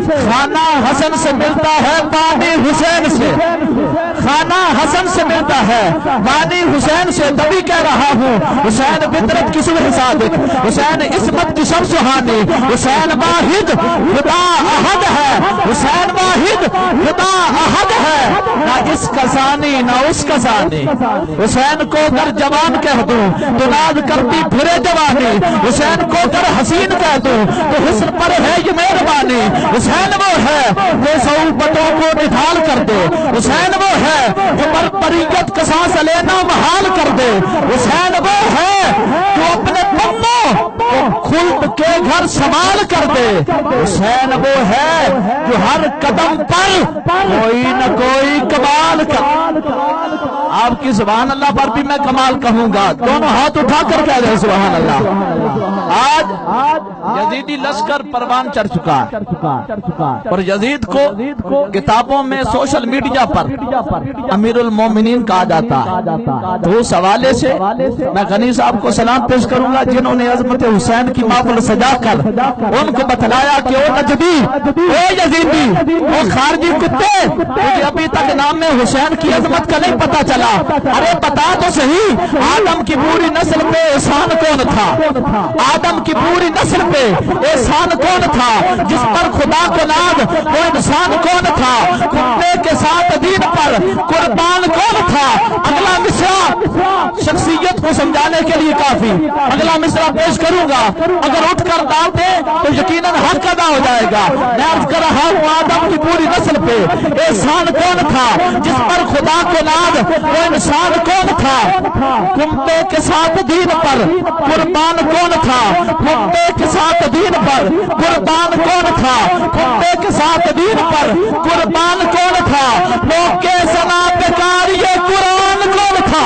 خانہ حسن سے ملتا ہے بانی حسین سے، خانہ حسن سے ملتا ہے بانی حسین سے، تبھی کہہ رہا ہوں حسین فطرت کی صبح صادق، حسین عصمت کی شمس سہانی، حسین واحد خدا احد ہے، حسین واحد خدا احد ہے، نہ اس کا ثانی نہ اس کا ثانی، حسین کو اگر جوان کہہ دوں تو ناز کرتی پھرے جوانی، حسین کو اگر حسین کہہ دوں تو حسن پر ہے یہ مہربانی، حسین وہ ہے جو صحبتوں کو نڈھال کر دے، حسین وہ ہے جو بربریت کا سانس لینا محال کر دے، حسین وہ ہے جو اپنے پنوں کو خلد کے گھر سنبھال کر دے، حسین وہ ہے جو ہر قدم پر کوئی نہ کوئی کمال کر۔ آپ کی سبحان اللہ پر بھی میں کمال کہوں گا، دونوں ہاتھ اٹھا کر کہہ رہے سبحان اللہ۔ آج یزیدی لشکر پروان چڑھ چکا ہے اور یزید کو کتابوں میں سوشل میڈیا پر امیر المومنین کہا جاتا ہے، تو اس حوالے سے میں غنی صاحب کو سلام پیش کروں گا جنہوں نے عظمت حسین کی محفل سجا کر ان کو بتلایا کہ او نجدی، او یزیدی، او خارجی کتے، مجھے ابھی تک نام میں حسین کی عظمت کا نہیں پتا چلا، ارے بتا تو صحیح آدم کی پوری نسل پہ احسان کون تھا، آدم کی پوری نسل پہ احسان کون تھا، جس پر خدا کو ناز وہ انسان کون تھا، کتے کے ساتھ دین پر قربان کون تھا۔ اگلا مصرع شخصیت کو سمجھانے کے لیے کافی، اگلا مصرع پیش کروں گا، اگر اٹھ کر ڈال دے تو یقیناً حق ادا ہو جائے گا۔ میں عرض کر رہا ہوں آدم کی پوری نسل پہ احسان کون تھا، جس پر خدا کو ناز وہ انسان کون تھا، کتے کے ساتھ دین پر قربان کون تھا، کتے کے ساتھ دین پر قربان کون تھا، کتے کے ساتھ دین پر قربان کون تھا، لوگ کے سنا پکاریے قرآن کون تھا،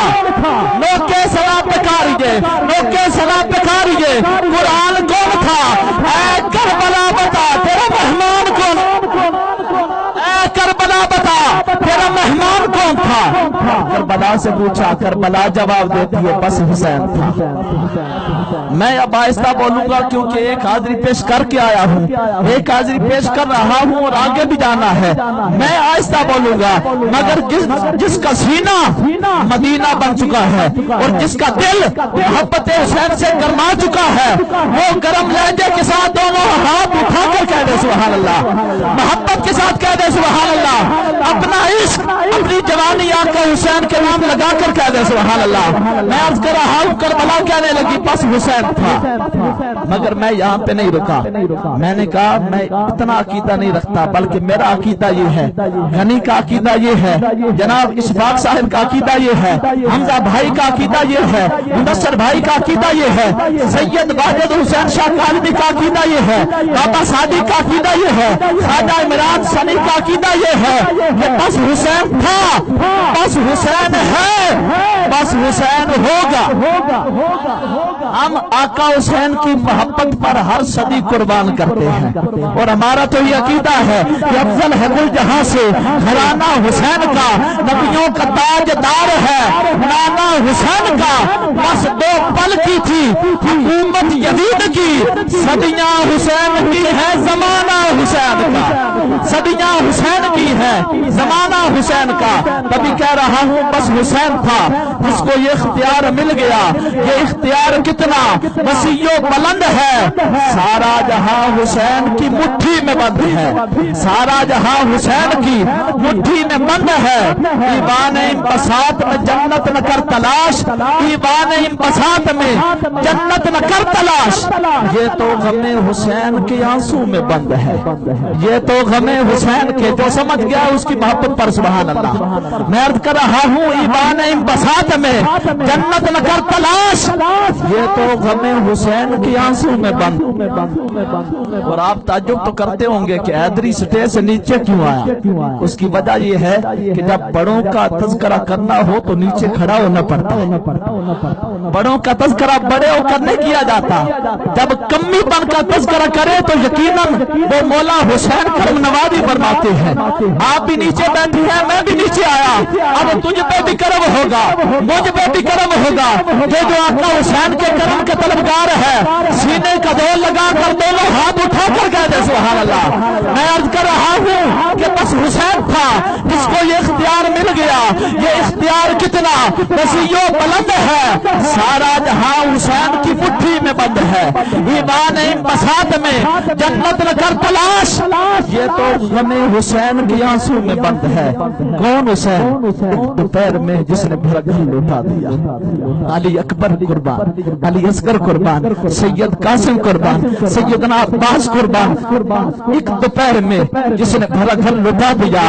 لوگ کے سنا پکاریے، لوگ کے سنا پکاریے قرآن کون تھا، اے کربلا بتا تیرا مہمان کون، اے کربلا بتا تیرا مہمان کون تھا۔ کربلا سے پوچھا، کربلا جواب دیتی ہے بس حسین تھا۔ میں اب آہستہ بولوں گا کیونکہ ایک حاضری پیش کر کے آیا ہوں، ایک حاضری پیش کر رہا ہوں اور آگے بھی جانا ہے، میں آہستہ بولوں گا، مگر جس کا سینہ مدینہ بن چکا ہے اور جس کا دل محبت حسین سے گرما چکا ہے، وہ گرم لہجے کے ساتھ دونوں ہاتھ اٹھا کر کہہ دے سبحان اللہ، محبت کے ساتھ کہہ دے سبحان اللہ، اپنا عشق اپنی جوانی آقا حسین کے نام لگا کر کہہ دے سبحان اللہ۔ میں عرض کر رہا ہوں کربلا کہنے لگی بس حسین تھا، مگر میں یہاں پہ نہیں رکا، میں نے کہا میں اتنا عقیدہ نہیں رکھتا، بلکہ میرا عقیدہ یہ ہے، غنی کا عقیدہ یہ ہے، جناب اشفاق صاحب کا عقیدہ یہ ہے، حمزہ بھائی کا عقیدہ یہ ہے، منصر بھائی کا عقیدہ یہ ہے، سید واجد حسین شاہ کالمی کا عقیدہ یہ ہے، بابا سعدی کا عقیدہ یہ ہے، خواجہ عمران سنی کا عقیدہ یہ ہے کہ بس حسین تھا، بس حسین ہے، بس حسین ہوگا۔ ہم آقا حسین کی محبت پر ہر صدی قربان کرتے ہیں اور ہمارا تو یہ عقیدہ ہے کہ افضل ہے گل جہاں سے گھرانہ حسین کا، نبیوں کا تاج دار ہے نانا حسین کا، بس دو پل کی تھی حکومت یزید کی، صدیاں حسین کی ہے زمانہ حسین کا، صدیاں حسین کی ہے زمانہ حسین کا، تبھی کہہ رہا ہوں بس حسین تھا، جس کو یہ اختیار مل گیا، یہ اختیار کتنا وسیع و بلند ہے، سارا جہاں حسین کی مٹھی میں بند ہے، سارا جہاں حسین کی مٹھی میں بند ہے، ایوان انبساط میں جنت نہ کر تلاش، ایوان انبساط میں جنت نہ کر تلاش، یہ تو غم حسین کے آنسو میں بند ہے، یہ تو غم حسین کے، جو سمجھ گیا اس کی محبت پر سبحان اللہ۔ میں عرض کر رہا ہوں ایوان انبساط میں جنت نہ کر تلاش، یہ تو غم حسین کی آنسو میں بند۔ اور آپ تعجب تو کرتے ہوں گے کہ حیدری سٹیج سے نیچے کیوں آیا، اس کی وجہ یہ ہے کہ جب بڑوں کا تذکرہ کرنا ہو تو نیچے کھڑا ہونا پڑتا ہے، بڑوں کا تذکرہ بڑے ہو کر نہیں کیا جاتا، جب کمی پن کا تذکرہ کرے تو یقیناً وہ مولا حسین کرم نوازی فرماتے ہیں۔ آپ بھی نیچے بیٹھی ہیں، میں بھی نیچے آیا، اب تجھ پہ بھی کرم ہوگا، مجھ پہ بھی کرم ہوگا۔ یہ جو آقا حسین کے کرم کے طلبگار ہے، سینے کا زور لگا کر دونوں ہاتھ اٹھا کر کہہ دے سبحان اللہ۔ میں عرض کر رہا ہوں کہ بس حسین تھا جس کو یہ اختیار مل گیا۔ یہ اختیار کتنا وسیع و بلند ہے، سارا جہاں حسین کی مٹھی میں بند ہے۔ ایمان بساط میں جنت نہ کر تلاش، یہ تو غم حسین کی آنسو میں بند ہے۔ کون حسین؟ دوپہر میں جس نے بھرا گھر لوٹا دیا۔ علی اکبر قربان، علی اصغر قربان، سید قاسم قربان، سیدنا عباس قربان، ایک دوپہر میں جس نے بھرا گھر لوٹا دیا۔